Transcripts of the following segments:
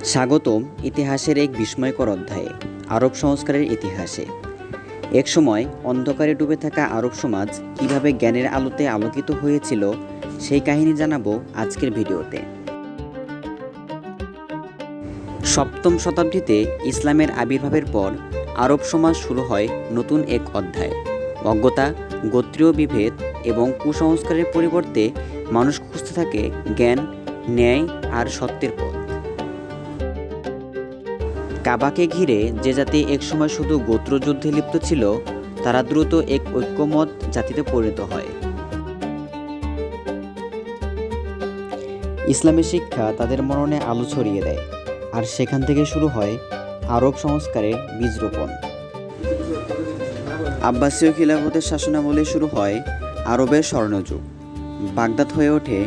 স্বাগতম ইতিহাসের এক বিস্ময়কর অধ্যায়ে আরব সংস্কারের ইতিহাসে। একসময় অন্ধকারে ডুবে থাকা আরব সমাজ কিভাবে জ্ঞানের আলোতে আলোকিত হয়েছিল সেই কাহিনী জানাবো আজকের ভিডিওতে। সপ্তম শতাব্দীতে ইসলামের আবির্ভাবের পর আরব সমাজ শুরু হয় নতুন এক অধ্যায়। অজ্ঞতা, গোত্রীয় বিভেদ এবং কুসংস্কারের পরিবর্তে মানুষ খুঁজতে থাকে জ্ঞান, ন্যায় আর সত্যের পথ। কাবাকে ঘিরে যে জাতি একসময় শুধু গোত্রযুদ্ধে লিপ্ত ছিল, তারা দ্রুত এক ঐক্যমত জাতিতে পরিণত হয়। ইসলামের শিক্ষা তাদের মননে আলো ছড়িয়ে দেয়, আর সেখান থেকে শুরু হয় আরব সংস্কারের বীজ রোপণ। আব্বাসীয় খিলাফতের শাসনামলে শুরু হয় আরবের স্বর্ণযুগ। বাগদাদ হয়ে ওঠে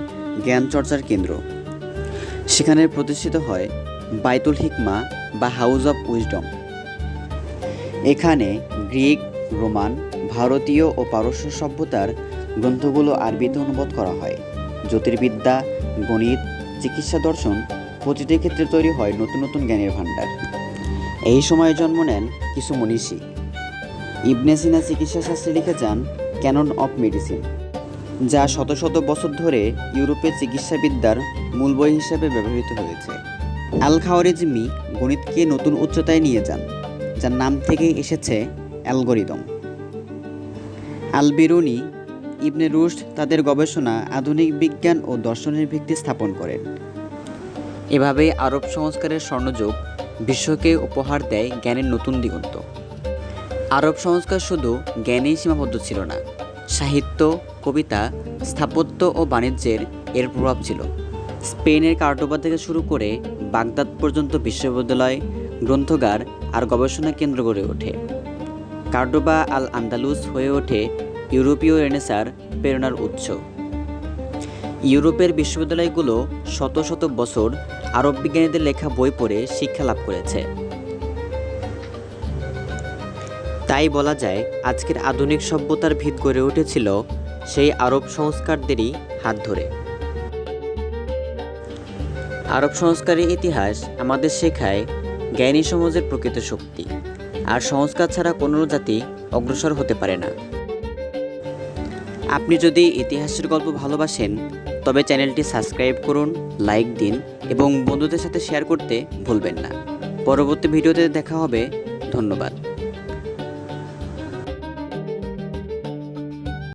জ্ঞান চর্চার কেন্দ্র। সেখানে প্রতিষ্ঠিত হয় বাইতুল হিকমা বা হাউস অব উইজডম। এখানে গ্রিক, রোমান, ভারতীয় ও পারস্য সভ্যতার গ্রন্থগুলো আরবিতে অনুবাদ করা হয়। জ্যোতির্বিদ্যা, গণিত, চিকিৎসা দর্শন প্রতিটি ক্ষেত্রে তৈরি হয় নতুন নতুন জ্ঞানের ভাণ্ডার। এই সময়ে জন্ম নেন কিছু মনীষী। ইবনে সিনা চিকিৎসাশাস্ত্রে লিখে যান ক্যানন অফ মেডিসিন, যা শত শত বছর ধরে ইউরোপে চিকিৎসাবিদ্যার মূল বই হিসেবে ব্যবহৃত হয়েছে। আল খাওয়ারিজমি গণিতকে নতুন উচ্চতায় নিয়ে যান, যার নাম থেকেই এসেছে অ্যালগরিদম। আল বিরুনি, ইবনে রুশদ তাদের গবেষণা আধুনিক বিজ্ঞান ও দর্শনের ভিত্তি স্থাপন করেন। এভাবে আরব সংস্কারের স্বর্ণযুগ বিশ্বকে উপহার দেয় জ্ঞানের নতুন দিগন্ত। আরব সংস্কার শুধু জ্ঞানেই সীমাবদ্ধ ছিল না, সাহিত্য, কবিতা, স্থাপত্য ও বাণিজ্যের এর প্রভাব ছিল। স্পেনের কার্ডোবা থেকে শুরু করে বাগদাদ পর্যন্ত বিশ্ববিদ্যালয়, গ্রন্থাগার আর গবেষণা কেন্দ্র গড়ে ওঠে। কার্ডোবা আল আন্দালুস হয়ে ওঠে ইউরোপীয় রেনেসাঁর প্রেরণার উৎস। ইউরোপের বিশ্ববিদ্যালয়গুলো শত শত বছর আরব বিজ্ঞানীদের লেখা বই পড়ে শিক্ষা লাভ করেছে। তাই বলা যায় আজকের আধুনিক সভ্যতার ভিত গড়ে উঠেছিল সেই আরব সংস্কারদেরই হাত ধরে। আরব সংস্কারের ইতিহাস আমাদের শেখায় জ্ঞানী সমাজের প্রকৃত শক্তি, আর সংস্কার ছাড়া কোনো জাতি অগ্রসর হতে পারে না। আপনি যদি ইতিহাসের গল্প ভালোবাসেন তবে চ্যানেলটি সাবস্ক্রাইব করুন, লাইক দিন এবং বন্ধুদের সাথে শেয়ার করতে ভুলবেন না। পরবর্তী ভিডিওতে দেখা হবে। ধন্যবাদ।